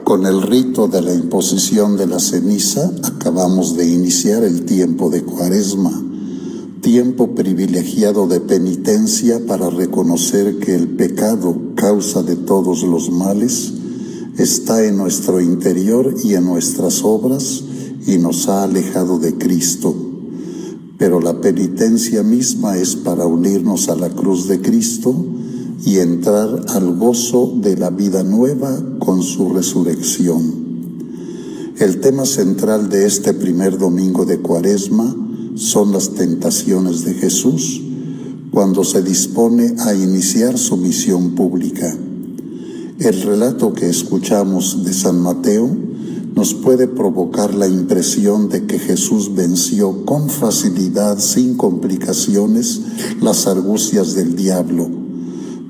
Con el rito de la imposición de la ceniza, acabamos de iniciar el tiempo de Cuaresma, tiempo privilegiado de penitencia para reconocer que el pecado, causa de todos los males, está en nuestro interior y en nuestras obras y nos ha alejado de Cristo. Pero la penitencia misma es para unirnos a la cruz de Cristo y entrar al gozo de la vida nueva con su resurrección. El tema central de este primer domingo de Cuaresma son las tentaciones de Jesús cuando se dispone a iniciar su misión pública. El relato que escuchamos de San Mateo nos puede provocar la impresión de que Jesús venció con facilidad, sin complicaciones, las argucias del diablo.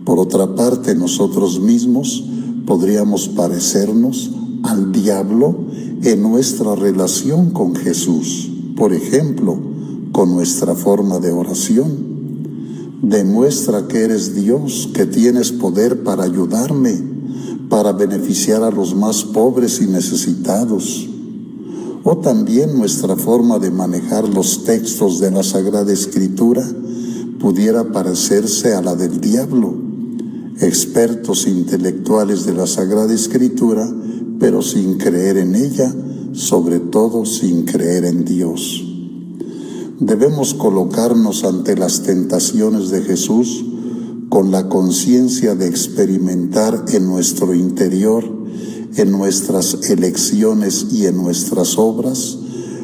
Por otra parte, nosotros mismos podríamos parecernos al diablo en nuestra relación con Jesús. Por ejemplo, con nuestra forma de oración. Demuestra que eres Dios, que tienes poder para ayudarme, para beneficiar a los más pobres y necesitados. O también nuestra forma de manejar los textos de la Sagrada Escritura pudiera parecerse a la del diablo. Expertos intelectuales de la Sagrada Escritura, pero sin creer en ella, sobre todo sin creer en Dios. Debemos colocarnos ante las tentaciones de Jesús con la conciencia de experimentar en nuestro interior, en nuestras elecciones y en nuestras obras,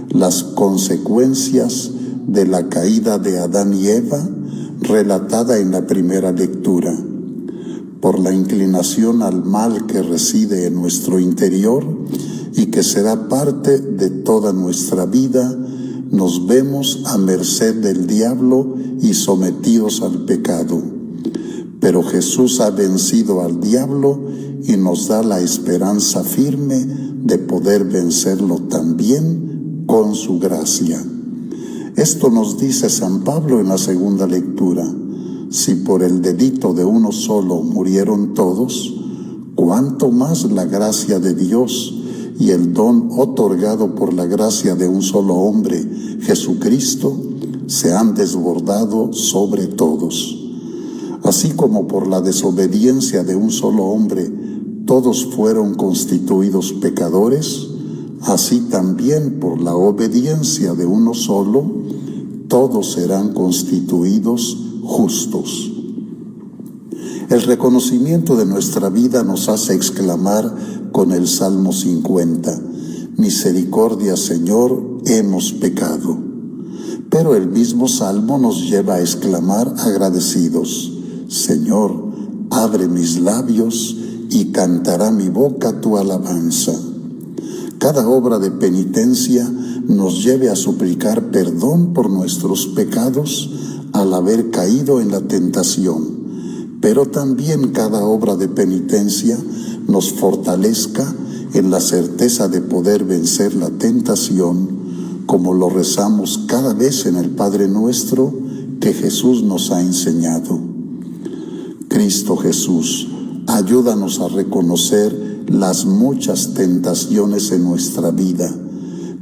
las consecuencias de la caída de Adán y Eva, relatada en la primera lectura. Por la inclinación al mal que reside en nuestro interior y que será parte de toda nuestra vida, nos vemos a merced del diablo y sometidos al pecado. Pero Jesús ha vencido al diablo y nos da la esperanza firme de poder vencerlo también con su gracia. Esto nos dice San Pablo en la segunda lectura. Si por el delito de uno solo murieron todos, ¿cuánto más la gracia de Dios y el don otorgado por la gracia de un solo hombre, Jesucristo, se han desbordado sobre todos? Así como por la desobediencia de un solo hombre todos fueron constituidos pecadores, así también por la obediencia de uno solo, todos serán constituidos justos. El reconocimiento de nuestra vida nos hace exclamar con el Salmo 50, misericordia, Señor, hemos pecado. Pero el mismo Salmo nos lleva a exclamar agradecidos, Señor, abre mis labios y cantará mi boca tu alabanza. Cada obra de penitencia nos lleve a suplicar perdón por nuestros pecados al haber caído en la tentación, pero también cada obra de penitencia nos fortalezca en la certeza de poder vencer la tentación, como lo rezamos cada vez en el Padre Nuestro que Jesús nos ha enseñado. Cristo Jesús, ayúdanos a reconocer las muchas tentaciones en nuestra vida,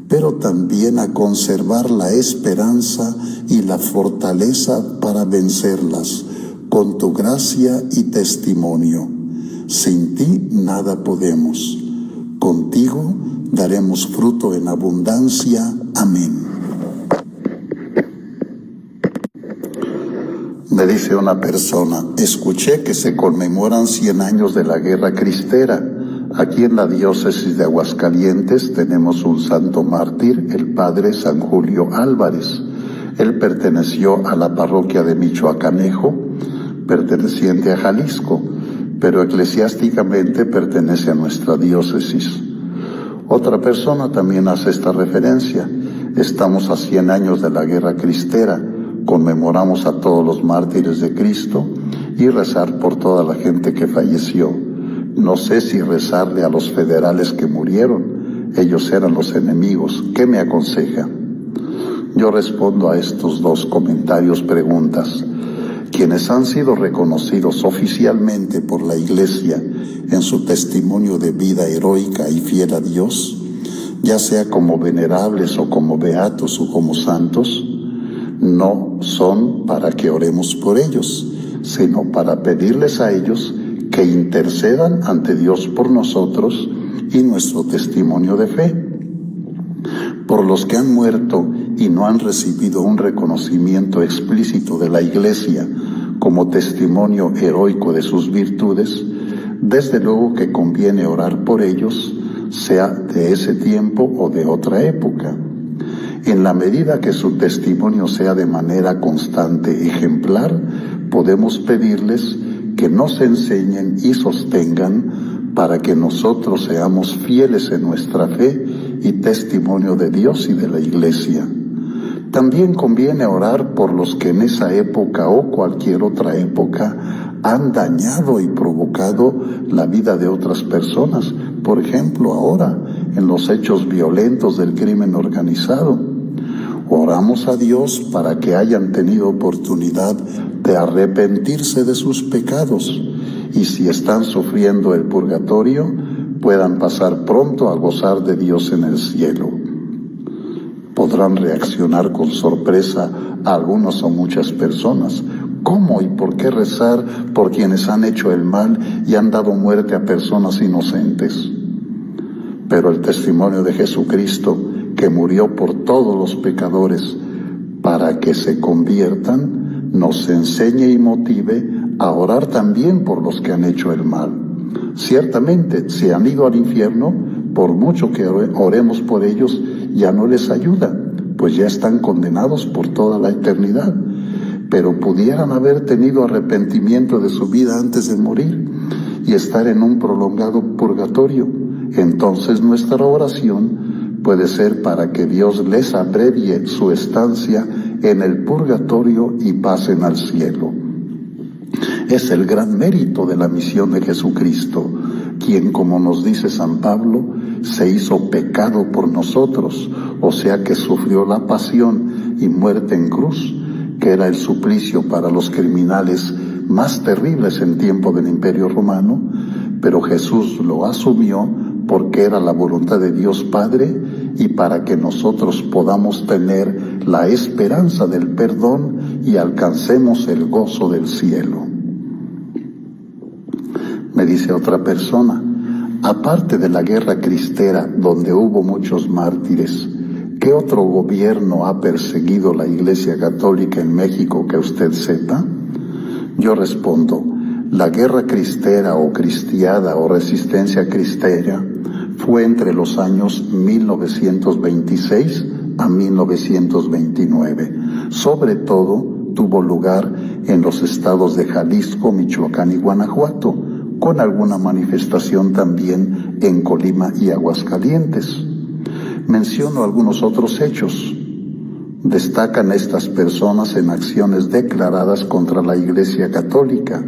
pero también a conservar la esperanza y la fortaleza para vencerlas, con tu gracia y testimonio. Sin ti nada podemos. Contigo daremos fruto en abundancia. Amén. Me dice una persona, escuché que se conmemoran 100 años de la Guerra Cristera. Aquí en la diócesis de Aguascalientes tenemos un santo mártir, el padre San Julio Álvarez. Él perteneció a la parroquia de Michoacanejo, perteneciente a Jalisco, pero eclesiásticamente pertenece a nuestra diócesis. Otra persona también hace esta referencia. Estamos a 100 años de la Guerra Cristera, conmemoramos a todos los mártires de Cristo y rezar por toda la gente que falleció. No sé si rezarle a los federales que murieron, ellos eran los enemigos. ¿Qué me aconseja? Yo respondo a estos dos comentarios, preguntas. quienes han sido reconocidos oficialmente por la Iglesia en su testimonio de vida heroica y fiel a Dios, ya sea como venerables o como beatos o como santos, no son para que oremos por ellos, sino para pedirles a ellos que intercedan ante Dios por nosotros y nuestro testimonio de fe. Por los que han muerto y no han recibido un reconocimiento explícito de la Iglesia como testimonio heroico de sus virtudes, desde luego que conviene orar por ellos, sea de ese tiempo o de otra época. En la medida que su testimonio sea de manera constante y ejemplar, podemos pedirles que nos enseñen y sostengan para que nosotros seamos fieles en nuestra fe y testimonio de Dios y de la Iglesia. También conviene orar por los que en esa época o cualquier otra época han dañado y provocado la vida de otras personas. Por ejemplo, ahora, en los hechos violentos del crimen organizado. Oramos a Dios para que hayan tenido oportunidad de arrepentirse de sus pecados y si están sufriendo el purgatorio, puedan pasar pronto a gozar de Dios en el cielo. Podrán reaccionar con sorpresa a algunos o muchas personas. ¿Cómo y por qué rezar por quienes han hecho el mal y han dado muerte a personas inocentes? Pero el testimonio de Jesucristo, que murió por todos los pecadores para que se conviertan, nos enseñe y motive a orar también por los que han hecho el mal. Ciertamente, si han ido al infierno, por mucho que oremos por ellos, ya no les ayuda, pues ya están condenados por toda la eternidad. Pero pudieran haber tenido arrepentimiento de su vida antes de morir y estar en un prolongado purgatorio. Entonces nuestra oración puede ser para que Dios les abrevie su estancia en el purgatorio y pasen al cielo. Es el gran mérito de la misión de Jesucristo, quien, como nos dice San Pablo, se hizo pecado por nosotros, o sea que sufrió la pasión y muerte en cruz, que era el suplicio para los criminales más terribles en tiempo del Imperio Romano, pero Jesús lo asumió porque era la voluntad de Dios Padre y para que nosotros podamos tener la esperanza del perdón y alcancemos el gozo del cielo. Me dice otra persona, aparte de la guerra cristera donde hubo muchos mártires, ¿qué otro gobierno ha perseguido la Iglesia Católica en México que usted sepa? Yo respondo, la guerra cristera o cristiada o resistencia cristera fue entre los años 1926 a 1929. Sobre todo tuvo lugar en los estados de Jalisco, Michoacán y Guanajuato, con alguna manifestación también en Colima y Aguascalientes. Menciono algunos otros hechos. Destacan estas personas en acciones declaradas contra la Iglesia Católica: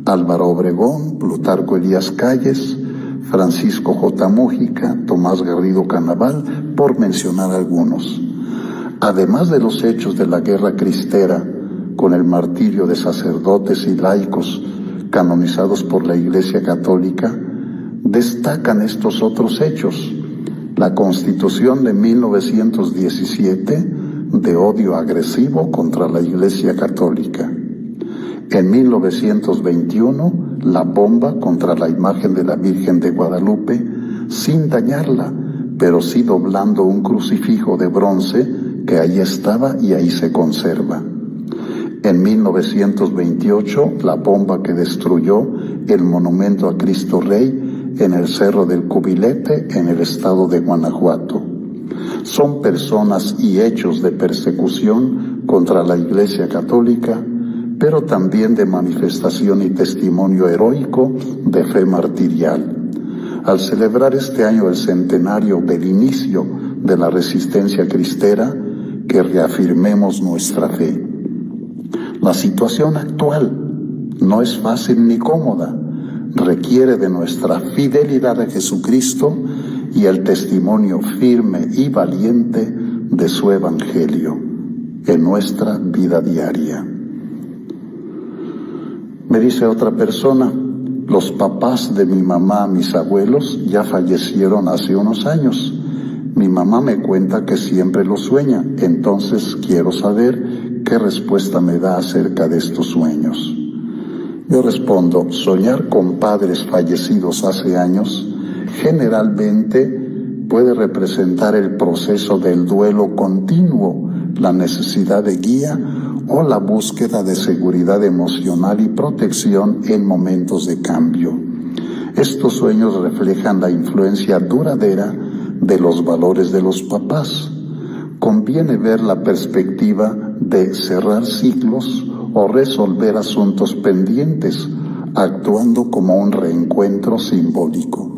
Álvaro Obregón, Plutarco Elías Calles, Francisco J. Mújica, Tomás Garrido Canaval, por mencionar algunos. Además de los hechos de la guerra cristera, con el martirio de sacerdotes y laicos canonizados por la Iglesia Católica, destacan estos otros hechos: la Constitución de 1917 de odio agresivo contra la Iglesia Católica. En 1921, la bomba contra la imagen de la Virgen de Guadalupe, sin dañarla, pero sí doblando un crucifijo de bronce que ahí estaba y ahí se conserva. En 1928, la bomba que destruyó el monumento a Cristo Rey en el Cerro del Cubilete, en el estado de Guanajuato. Son personas y hechos de persecución contra la Iglesia Católica, pero también de manifestación y testimonio heroico de fe martirial. Al celebrar este año el centenario del inicio de la resistencia cristera, que reafirmemos nuestra fe. La situación actual no es fácil ni cómoda, requiere de nuestra fidelidad a Jesucristo y el testimonio firme y valiente de su Evangelio en nuestra vida diaria. Me dice otra persona, los papás de mi mamá, mis abuelos, ya fallecieron hace unos años. Mi mamá me cuenta que siempre lo sueña, entonces quiero saber qué respuesta me da acerca de estos sueños. Yo respondo, soñar con padres fallecidos hace años generalmente puede representar el proceso del duelo continuo, la necesidad de guía o la búsqueda de seguridad emocional y protección en momentos de cambio. Estos sueños reflejan la influencia duradera de los valores de los papás. Conviene ver la perspectiva de cerrar ciclos o resolver asuntos pendientes, actuando como un reencuentro simbólico.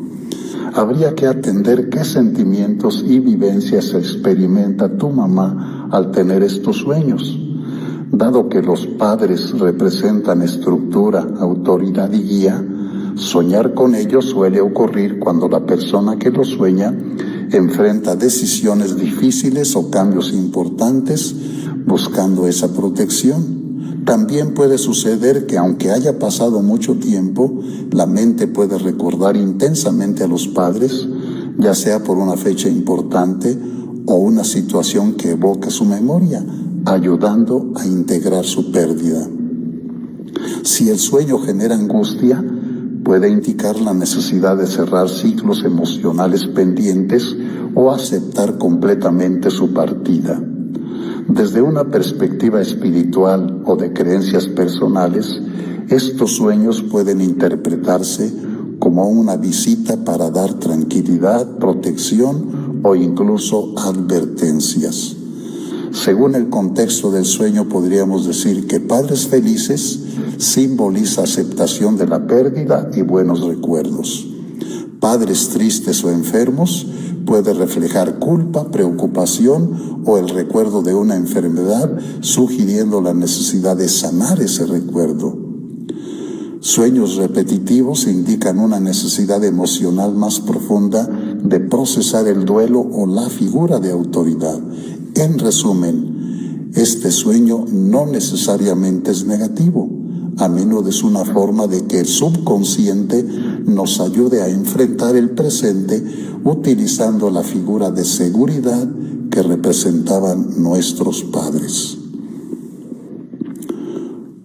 Habría que atender qué sentimientos y vivencias experimenta tu mamá al tener estos sueños. Dado que los padres representan estructura, autoridad y guía, soñar con ellos suele ocurrir cuando la persona que lo sueña enfrenta decisiones difíciles o cambios importantes buscando esa protección. También puede suceder que aunque haya pasado mucho tiempo, la mente puede recordar intensamente a los padres, ya sea por una fecha importante o una situación que evoca su memoria, ayudando a integrar su pérdida. Si el sueño genera angustia, puede indicar la necesidad de cerrar ciclos emocionales pendientes o aceptar completamente su partida. Desde una perspectiva espiritual o de creencias personales, estos sueños pueden interpretarse como una visita para dar tranquilidad, protección o incluso advertencias. Según el contexto del sueño, podríamos decir que padres felices simboliza aceptación de la pérdida y buenos recuerdos. Padres tristes o enfermos puede reflejar culpa, preocupación o el recuerdo de una enfermedad, sugiriendo la necesidad de sanar ese recuerdo. Sueños repetitivos indican una necesidad emocional más profunda de procesar el duelo o la figura de autoridad. En resumen, este sueño no necesariamente es negativo. A menudo es una forma de que el subconsciente nos ayude a enfrentar el presente utilizando la figura de seguridad que representaban nuestros padres.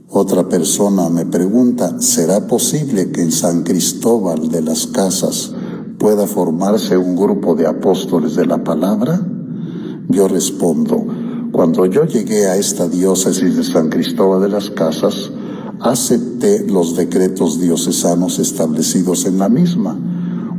Otra persona me pregunta, ¿será posible que en San Cristóbal de las Casas pueda formarse un grupo de apóstoles de la palabra? Yo respondo, cuando yo llegué a esta diócesis de San Cristóbal de las Casas, acepté los decretos diocesanos establecidos en la misma.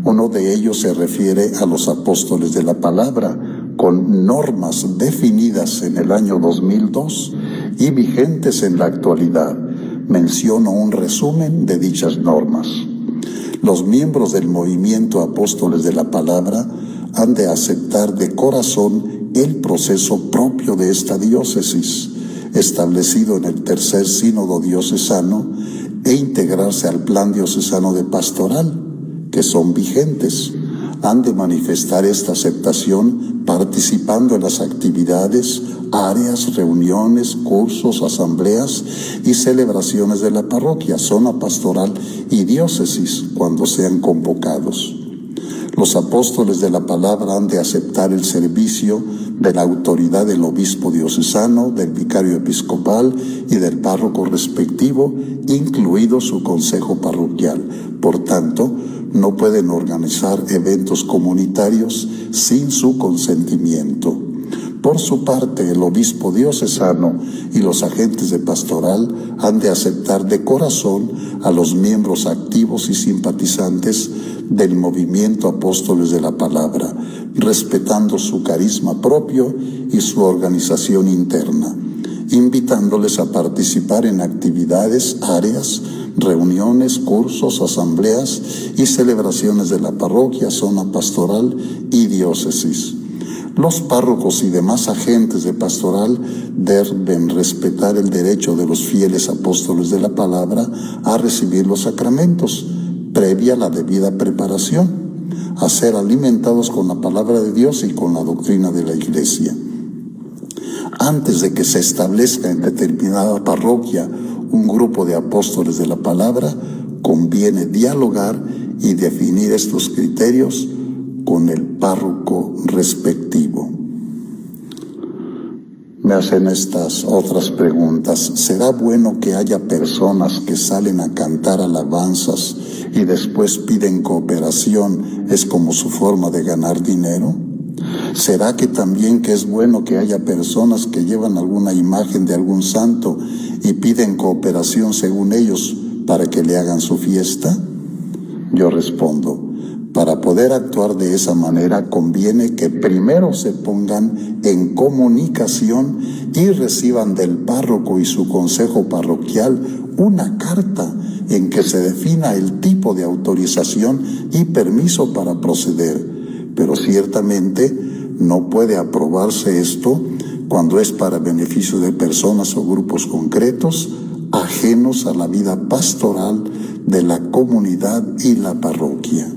Uno de ellos se refiere a los apóstoles de la palabra, con normas definidas en el año 2002 y vigentes en la actualidad. Menciono un resumen de dichas normas. Los miembros del movimiento Apóstoles de la Palabra han de aceptar de corazón el proceso propio de esta diócesis, establecido en el tercer sínodo diocesano, e integrarse al plan diocesano de pastoral, que son vigentes. Han de manifestar esta aceptación participando en las actividades, áreas, reuniones, cursos, asambleas y celebraciones de la parroquia, zona pastoral y diócesis cuando sean convocados. Los apóstoles de la palabra han de aceptar el servicio de la autoridad del obispo diocesano, del vicario episcopal y del párroco respectivo, incluido su consejo parroquial. Por tanto, no pueden organizar eventos comunitarios sin su consentimiento. Por su parte, el obispo diocesano y los agentes de pastoral han de aceptar de corazón a los miembros activos y simpatizantes del movimiento Apóstoles de la Palabra, respetando su carisma propio y su organización interna, invitándoles a participar en actividades, áreas, reuniones, cursos, asambleas y celebraciones de la parroquia, zona pastoral y diócesis. Los párrocos y demás agentes de pastoral deben respetar el derecho de los fieles apóstoles de la palabra a recibir los sacramentos, previa la debida preparación, a ser alimentados con la palabra de Dios y con la doctrina de la Iglesia. Antes de que se establezca en determinada parroquia un grupo de apóstoles de la palabra, conviene dialogar y definir estos criterios con el párroco respectivo. Me hacen estas otras preguntas. ¿Será bueno que haya personas que salen a cantar alabanzas y después piden cooperación? ¿Es como su forma de ganar dinero? ¿Será que también que es bueno que haya personas que llevan alguna imagen de algún santo y piden cooperación según ellos para que le hagan su fiesta? Yo respondo, para poder actuar de esa manera conviene que primero se pongan en comunicación y reciban del párroco y su consejo parroquial una carta en que se defina el tipo de autorización y permiso para proceder. Pero ciertamente no puede aprobarse esto cuando es para beneficio de personas o grupos concretos ajenos a la vida pastoral de la comunidad y la parroquia.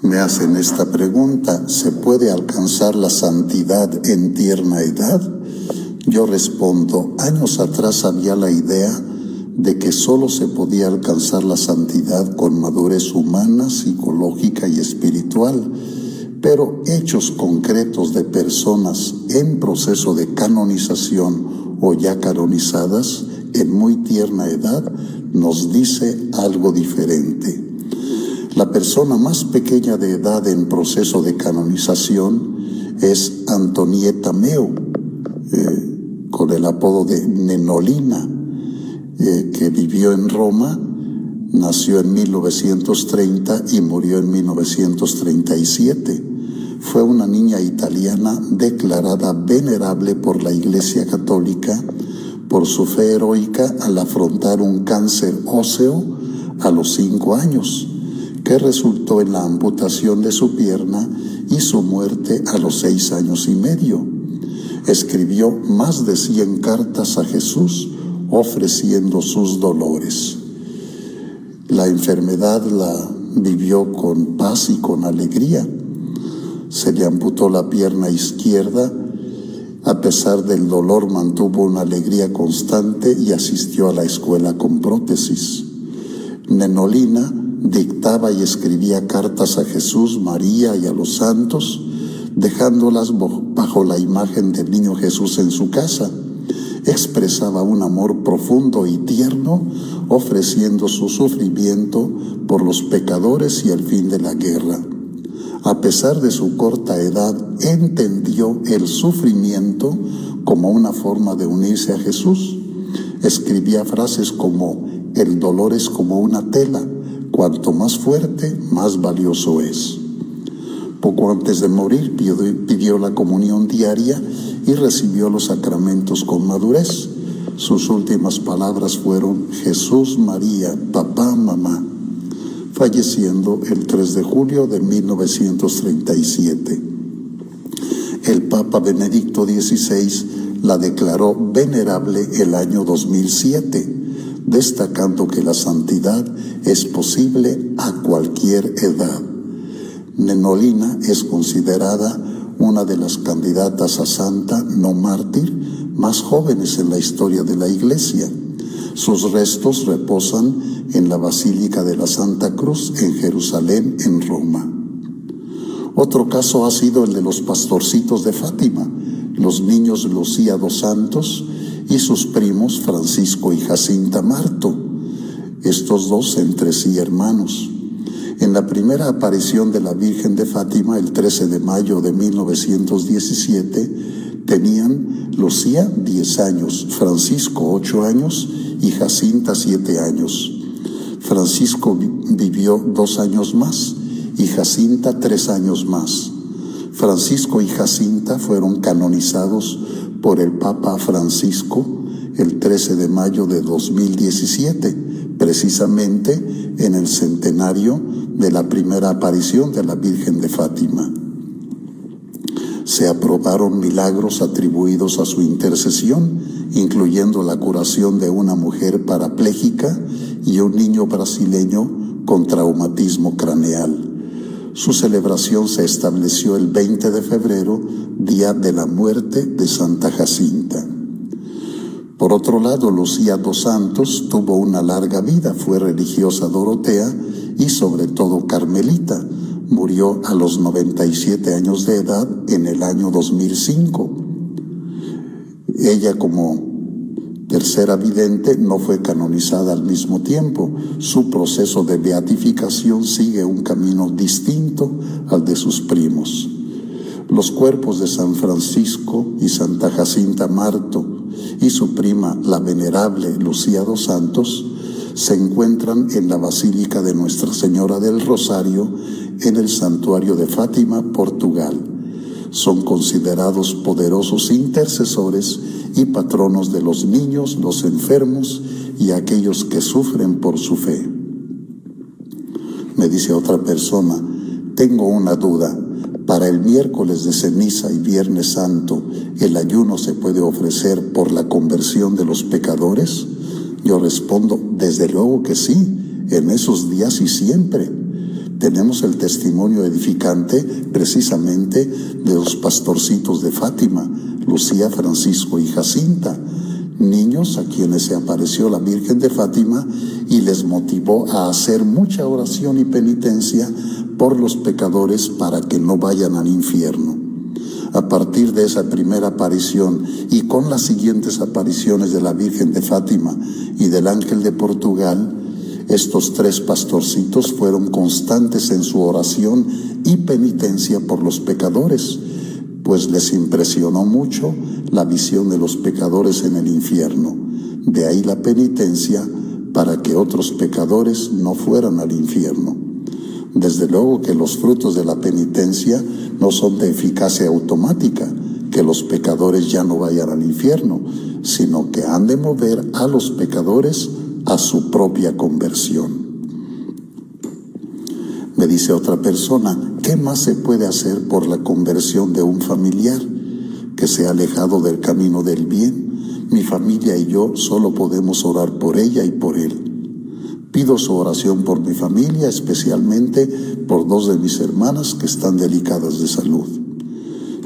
Me hacen esta pregunta: ¿se puede alcanzar la santidad en tierna edad? Yo respondo, años atrás había la idea de que solo se podía alcanzar la santidad con madurez humana, psicológica y espiritual, pero hechos concretos de personas en proceso de canonización o ya canonizadas en muy tierna edad nos dice algo diferente. La persona más pequeña de edad en proceso de canonización es Antonieta Meo, con el apodo de Nenolina, que vivió en Roma, nació en 1930 y murió en 1937. Fue una niña italiana declarada venerable por la Iglesia Católica por su fe heroica al afrontar un cáncer óseo a los 5 años, que resultó en la amputación de su pierna y su muerte a los 6 años y medio. Escribió más de 100 cartas a Jesús ofreciendo sus dolores. La enfermedad la vivió con paz y con alegría. Se le amputó la pierna izquierda. A pesar del dolor, mantuvo una alegría constante y asistió a la escuela con prótesis. Nenolina dictaba y escribía cartas a Jesús, María y a los santos, dejándolas bajo la imagen del niño Jesús en su casa. Expresaba un amor profundo y tierno, ofreciendo su sufrimiento por los pecadores y el fin de la guerra. A pesar de su corta edad, entendió el sufrimiento como una forma de unirse a Jesús. Escribía frases como: el dolor es como una tela, cuanto más fuerte, más valioso es. Poco antes de morir pidió la comunión diaria y recibió los sacramentos con madurez. Sus últimas palabras fueron: Jesús, María, papá, mamá, falleciendo el 3 de julio de 1937. El Papa Benedicto XVI la declaró venerable el año 2007, destacando que la santidad es posible a cualquier edad. Nenolina es considerada una de las candidatas a santa no mártir más jóvenes en la historia de la Iglesia. Sus restos reposan en la Basílica de la Santa Cruz en Jerusalén, en Roma. Otro caso ha sido el de los pastorcitos de Fátima, los niños Lucía dos Santos y sus primos Francisco y Jacinta Marto, estos dos entre sí hermanos. En la primera aparición de la Virgen de Fátima, el 13 de mayo de 1917, tenían Lucía 10 años, Francisco 8 años y Jacinta 7 años. Francisco vivió 2 años más y Jacinta 3 años más. Francisco y Jacinta fueron canonizados por el Papa Francisco el 13 de mayo de 2017, precisamente en el centenario de la primera aparición de la Virgen de Fátima. Se aprobaron milagros atribuidos a su intercesión, incluyendo la curación de una mujer parapléjica y un niño brasileño con traumatismo craneal. Su celebración se estableció el 20 de febrero, día de la muerte de Santa Jacinta. Por otro lado, Lucía dos Santos tuvo una larga vida, fue religiosa dorotea y sobre todo carmelita. Murió a los 97 años de edad en el año 2005. Ella, como tercera vidente, no fue canonizada al mismo tiempo. Su proceso de beatificación sigue un camino distinto al de sus primos. Los cuerpos de San Francisco y Santa Jacinta Marto y su prima, la venerable Lucía dos Santos, se encuentran en la Basílica de Nuestra Señora del Rosario, en el Santuario de Fátima, Portugal. Son considerados poderosos intercesores y patronos de los niños, los enfermos y aquellos que sufren por su fe. Me dice otra persona, tengo una duda. Para el miércoles de ceniza y viernes santo, ¿el ayuno se puede ofrecer por la conversión de los pecadores? Yo respondo, desde luego que sí, en esos días y siempre. Tenemos el testimonio edificante precisamente de los pastorcitos de Fátima, Lucía, Francisco y Jacinta, niños a quienes se apareció la Virgen de Fátima y les motivó a hacer mucha oración y penitencia por los pecadores para que no vayan al infierno. A partir de esa primera aparición y con las siguientes apariciones de la Virgen de Fátima y del Ángel de Portugal, estos tres pastorcitos fueron constantes en su oración y penitencia por los pecadores, pues les impresionó mucho la visión de los pecadores en el infierno. De ahí la penitencia para que otros pecadores no fueran al infierno. Desde luego que los frutos de la penitencia no son de eficacia automática, que los pecadores ya no vayan al infierno, sino que han de mover a los pecadores a su propia conversión. Me dice otra persona, ¿qué más se puede hacer por la conversión de un familiar que se ha alejado del camino del bien? Mi familia y yo solo podemos orar por ella y por él. Pido su oración por mi familia, especialmente por dos de mis hermanas que están delicadas de salud.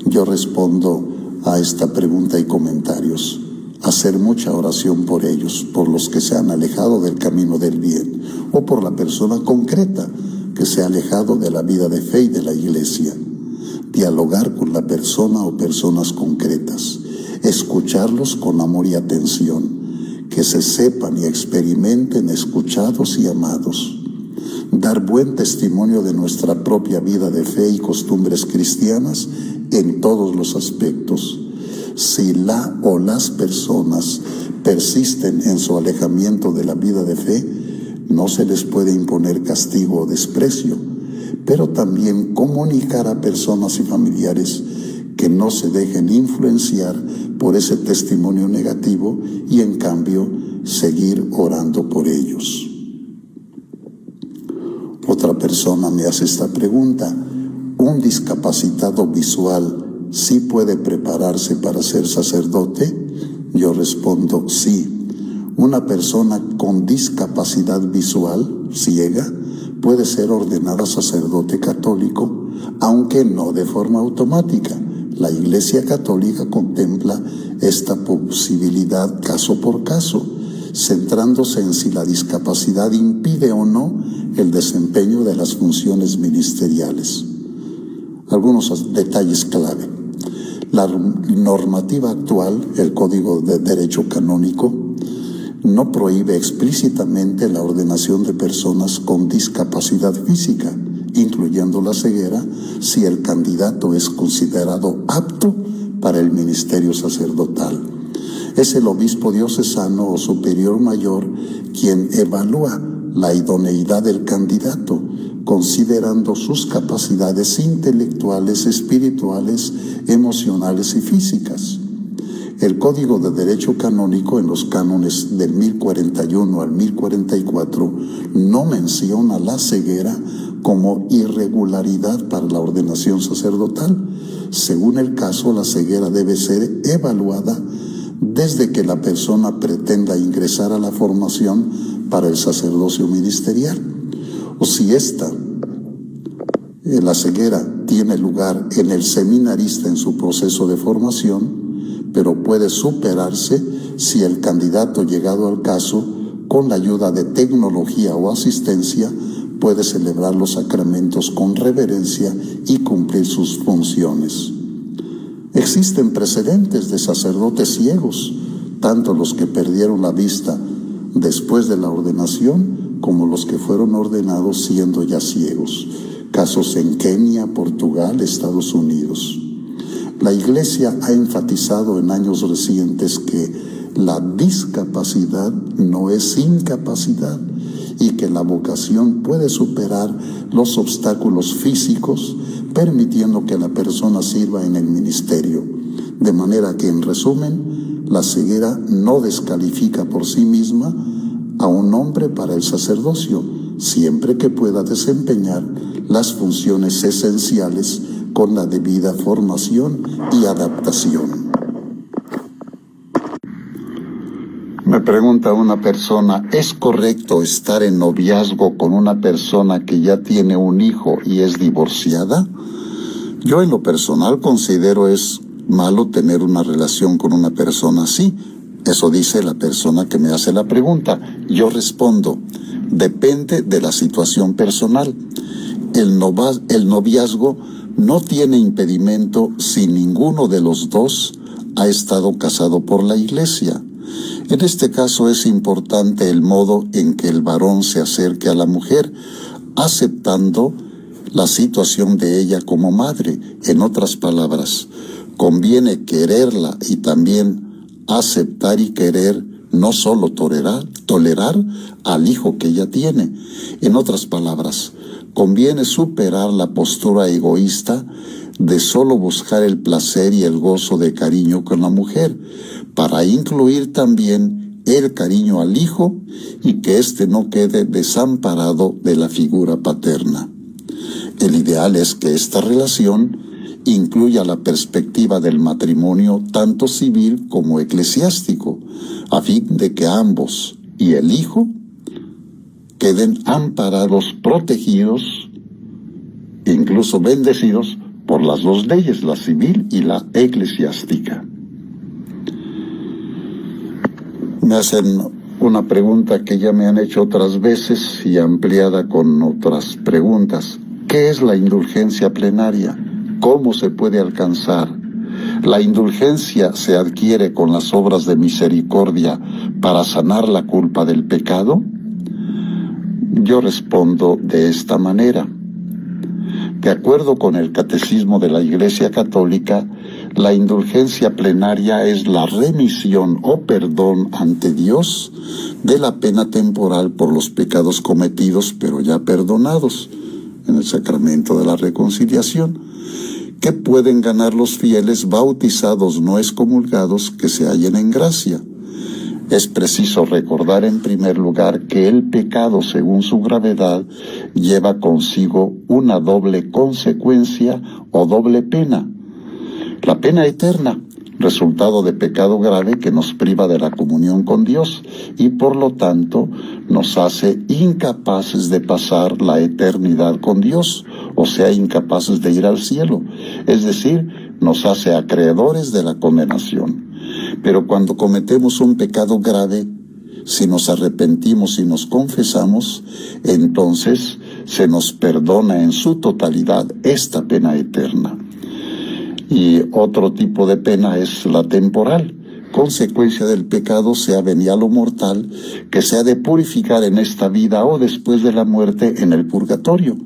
Yo respondo a esta pregunta y comentarios. Hacer mucha oración por ellos, por los que se han alejado del camino del bien, o por la persona concreta que se ha alejado de la vida de fe y de la iglesia. Dialogar con la persona o personas concretas. Escucharlos con amor y atención. Que se sepan y experimenten escuchados y amados. Dar buen testimonio de nuestra propia vida de fe y costumbres cristianas en todos los aspectos. Si la o las personas persisten en su alejamiento de la vida de fe, no se les puede imponer castigo o desprecio, pero también comunicar a personas y familiares que no se dejen influenciar por ese testimonio negativo y en cambio seguir orando por ellos. Otra persona me hace esta pregunta, ¿un discapacitado visual sí puede prepararse para ser sacerdote? Yo respondo, sí. Una persona con discapacidad visual, ciega, puede ser ordenada sacerdote católico, aunque no de forma automática. La Iglesia Católica contempla esta posibilidad caso por caso, centrándose en si la discapacidad impide o no el desempeño de las funciones ministeriales. Algunos detalles clave. La normativa actual, el Código de Derecho Canónico, no prohíbe explícitamente la ordenación de personas con discapacidad física, incluyendo la ceguera, si el candidato es considerado apto para el ministerio sacerdotal. Es el obispo diocesano o superior mayor quien evalúa la idoneidad del candidato, considerando sus capacidades intelectuales, espirituales, emocionales y físicas. El Código de Derecho Canónico, en los cánones del 1041 al 1044, no menciona la ceguera como irregularidad para la ordenación sacerdotal. Según el caso, la ceguera debe ser evaluada desde que la persona pretenda ingresar a la formación para el sacerdocio ministerial, o si la ceguera tiene lugar en el seminarista en su proceso de formación, pero puede superarse si el candidato, llegado al caso, con la ayuda de tecnología o asistencia, puede celebrar los sacramentos con reverencia y cumplir sus funciones. Existen precedentes de sacerdotes ciegos, tanto los que perdieron la vista después de la ordenación como los que fueron ordenados siendo ya ciegos. Casos en Kenia, Portugal, Estados Unidos. La Iglesia ha enfatizado en años recientes que la discapacidad no es incapacidad y que la vocación puede superar los obstáculos físicos, permitiendo que la persona sirva en el ministerio. De manera que, en resumen, la ceguera no descalifica por sí misma a un hombre para el sacerdocio, siempre que pueda desempeñar las funciones esenciales con la debida formación y adaptación. Me pregunta una persona, ¿es correcto estar en noviazgo con una persona que ya tiene un hijo y es divorciada? Yo en lo personal considero es malo tener una relación con una persona así. Eso dice la persona que me hace la pregunta. Yo respondo, depende de la situación personal. El noviazgo no tiene impedimento si ninguno de los dos ha estado casado por la Iglesia. En este caso es importante el modo en que el varón se acerque a la mujer, aceptando la situación de ella como madre. En otras palabras, conviene quererla y también aceptar y querer, no solo tolerar al hijo que ella tiene. En otras palabras, conviene superar la postura egoísta de solo buscar el placer y el gozo de cariño con la mujer, para incluir también el cariño al hijo y que éste no quede desamparado de la figura paterna. El ideal es que esta relación incluya la perspectiva del matrimonio tanto civil como eclesiástico, a fin de que ambos y el hijo queden amparados, protegidos, incluso bendecidos por las dos leyes, la civil y la eclesiástica. Me hacen una pregunta que ya me han hecho otras veces y ampliada con otras preguntas. ¿Qué es la indulgencia plenaria? ¿Cómo se puede alcanzar? ¿La indulgencia se adquiere con las obras de misericordia para sanar la culpa del pecado? Yo respondo de esta manera. De acuerdo con el Catecismo de la Iglesia Católica, la indulgencia plenaria es la remisión o perdón ante Dios de la pena temporal por los pecados cometidos pero ya perdonados en el sacramento de la reconciliación, que pueden ganar los fieles bautizados no excomulgados que se hallen en gracia. Es preciso recordar en primer lugar que el pecado, según su gravedad, lleva consigo una doble consecuencia o doble pena. La pena eterna, resultado de pecado grave que nos priva de la comunión con Dios y por lo tanto nos hace incapaces de pasar la eternidad con Dios, o sea, incapaces de ir al cielo, es decir, nos hace acreedores de la condenación. Pero cuando cometemos un pecado grave, si nos arrepentimos y nos confesamos, entonces se nos perdona en su totalidad esta pena eterna. Y otro tipo de pena es la temporal, consecuencia del pecado, sea venial o mortal, que se ha de purificar en esta vida o después de la muerte en el purgatorio.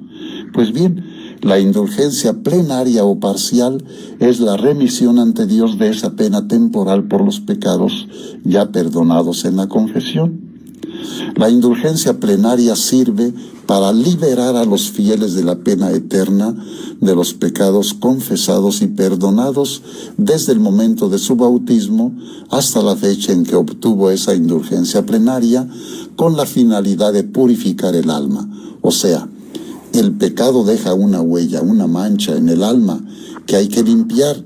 Pues bien, la indulgencia plenaria o parcial es la remisión ante Dios de esa pena temporal por los pecados ya perdonados en la confesión. La indulgencia plenaria sirve para liberar a los fieles de la pena eterna, de los pecados confesados y perdonados desde el momento de su bautismo hasta la fecha en que obtuvo esa indulgencia plenaria, con la finalidad de purificar el alma. O sea, el pecado deja una huella, una mancha en el alma que hay que limpiar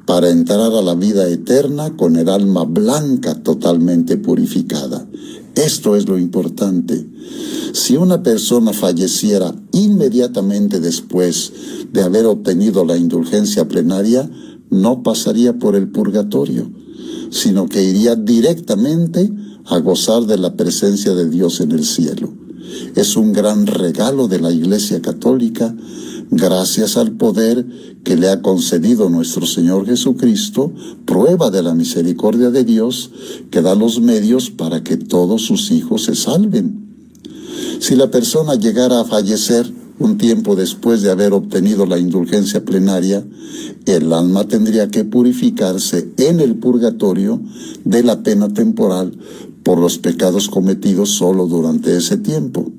para entrar a la vida eterna con el alma blanca, totalmente purificada. Esto es lo importante. Si una persona falleciera inmediatamente después de haber obtenido la indulgencia plenaria, no pasaría por el purgatorio, sino que iría directamente a gozar de la presencia de Dios en el cielo. Es un gran regalo de la Iglesia Católica, gracias al poder que le ha concedido nuestro Señor Jesucristo, prueba de la misericordia de Dios, que da los medios para que todos sus hijos se salven. Si la persona llegara a fallecer un tiempo después de haber obtenido la indulgencia plenaria, el alma tendría que purificarse en el purgatorio de la pena temporal por los pecados cometidos solo durante ese tiempo.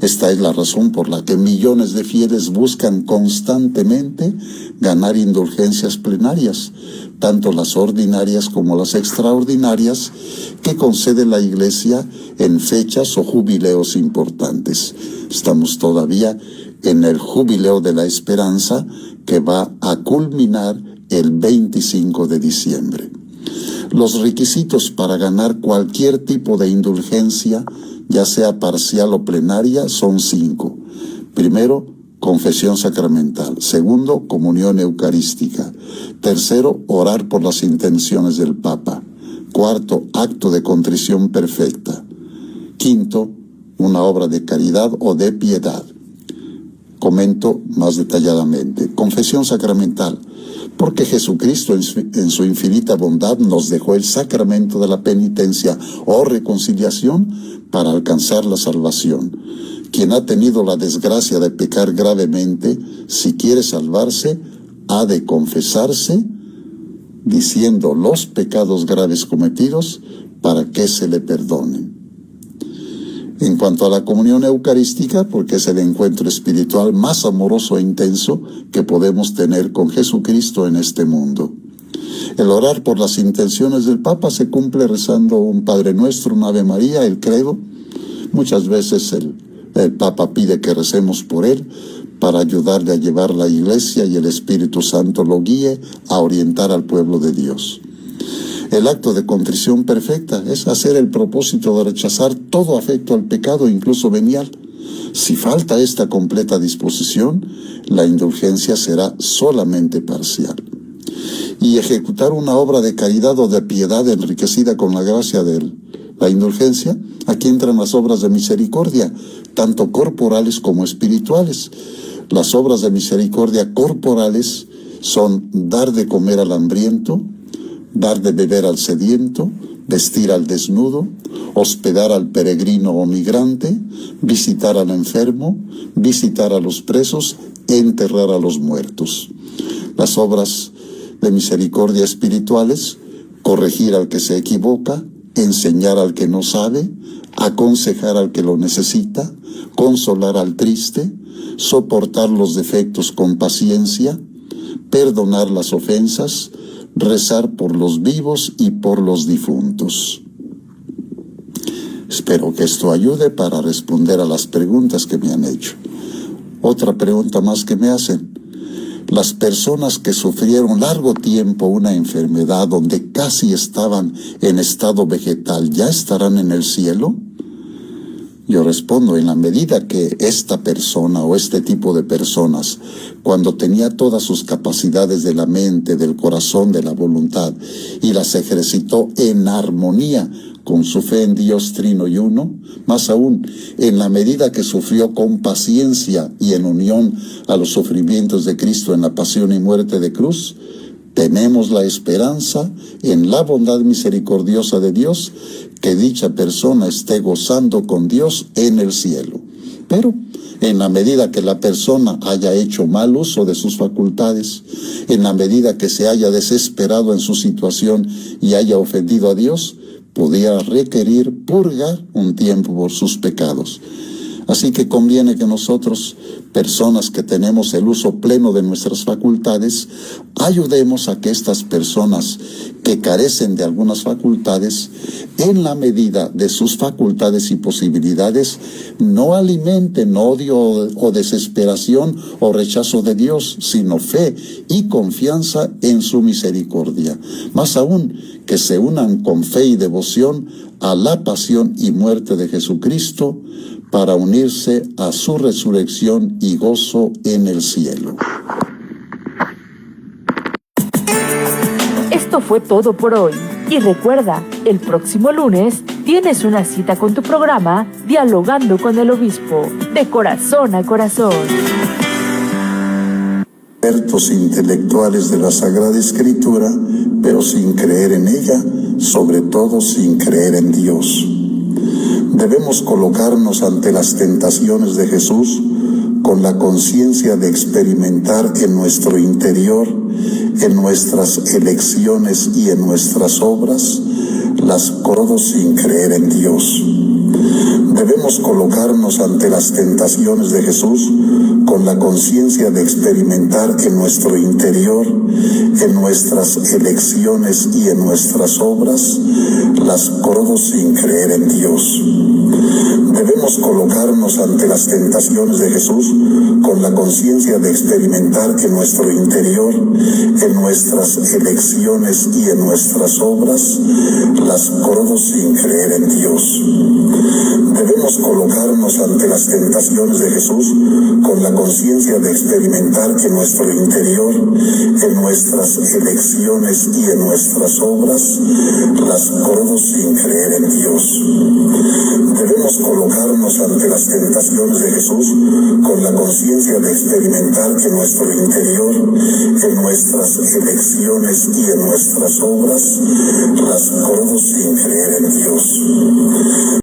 Esta es la razón por la que millones de fieles buscan constantemente ganar indulgencias plenarias, tanto las ordinarias como las extraordinarias, que concede la Iglesia en fechas o jubileos importantes. Estamos todavía en el Jubileo de la Esperanza, que va a culminar el 25 de diciembre. Los requisitos para ganar cualquier tipo de indulgencia, ya sea parcial o plenaria, son 5. Primero, confesión sacramental. Segundo, comunión eucarística. Tercero, orar por las intenciones del Papa. Cuarto, acto de contrición perfecta. Quinto, una obra de caridad o de piedad. Comento más detalladamente. Confesión sacramental. Porque Jesucristo en su infinita bondad nos dejó el sacramento de la penitencia o reconciliación para alcanzar la salvación. Quien ha tenido la desgracia de pecar gravemente, si quiere salvarse, ha de confesarse, diciendo los pecados graves cometidos para que se le perdonen. En cuanto a la comunión eucarística, porque es el encuentro espiritual más amoroso e intenso que podemos tener con Jesucristo en este mundo. El orar por las intenciones del Papa se cumple rezando un Padre Nuestro, un Ave María, el credo. Muchas veces el Papa pide que recemos por él para ayudarle a llevar la Iglesia y el Espíritu Santo lo guíe a orientar al pueblo de Dios. El acto de contrición perfecta es hacer el propósito de rechazar todo afecto al pecado, incluso venial. Si falta esta completa disposición, la indulgencia será solamente parcial. Y ejecutar una obra de caridad o de piedad enriquecida con la gracia de la indulgencia, aquí entran las obras de misericordia, tanto corporales como espirituales. Las obras de misericordia corporales son dar de comer al hambriento, dar de beber al sediento, vestir al desnudo, hospedar al peregrino o migrante, visitar al enfermo, visitar a los presos, enterrar a los muertos. Las obras de misericordia espirituales: corregir al que se equivoca, enseñar al que no sabe, aconsejar al que lo necesita, consolar al triste, soportar los defectos con paciencia, perdonar las ofensas, rezar por los vivos y por los difuntos. Espero que esto ayude para responder a las preguntas que me han hecho. Otra pregunta más que me hacen: las personas que sufrieron largo tiempo una enfermedad donde casi estaban en estado vegetal, ¿ya estarán en el cielo? Yo respondo, en la medida que esta persona o este tipo de personas, cuando tenía todas sus capacidades de la mente, del corazón, de la voluntad, y las ejercitó en armonía con su fe en Dios Trino y Uno, más aún, en la medida que sufrió con paciencia y en unión a los sufrimientos de Cristo en la pasión y muerte de cruz, tenemos la esperanza en la bondad misericordiosa de Dios que dicha persona esté gozando con Dios en el cielo. Pero en la medida que la persona haya hecho mal uso de sus facultades, en la medida que se haya desesperado en su situación y haya ofendido a Dios, pudiera requerir purgar un tiempo por sus pecados. Así que conviene que nosotros, personas que tenemos el uso pleno de nuestras facultades, ayudemos a que estas personas que carecen de algunas facultades, en la medida de sus facultades y posibilidades, no alimenten odio o desesperación o rechazo de Dios, sino fe y confianza en su misericordia. Más aún, que se unan con fe y devoción a la pasión y muerte de Jesucristo, para unirse a su resurrección y gozo en el cielo. Esto fue todo por hoy. Y recuerda, el próximo lunes tienes una cita con tu programa Dialogando con el Obispo, de corazón a corazón. Expertos intelectuales de la Sagrada Escritura, pero sin creer en ella, sobre todo sin creer en Dios. Debemos colocarnos ante las tentaciones de Jesús con la conciencia de experimentar en nuestro interior, en nuestras elecciones y en nuestras obras, las cosas sin creer en Dios. Debemos colocarnos ante las tentaciones de Jesús con la conciencia de experimentar en nuestro interior, en nuestras elecciones y en nuestras obras, las cosas sin creer en Dios. Debemos colocarnos ante las tentaciones de Jesús con la conciencia de experimentar en nuestro interior, en nuestras elecciones y en nuestras obras, las cosas sin creer en Dios. Debemos colocarnos ante las tentaciones de Jesús con la conciencia de experimentar en nuestro interior, en nuestras elecciones y en nuestras obras, las cosas sin creer en Dios. Debemos colocarnos ante las tentaciones de Jesús con la conciencia de experimentar en nuestro interior, en nuestras elecciones y en nuestras obras, las cosas sin creer en Dios.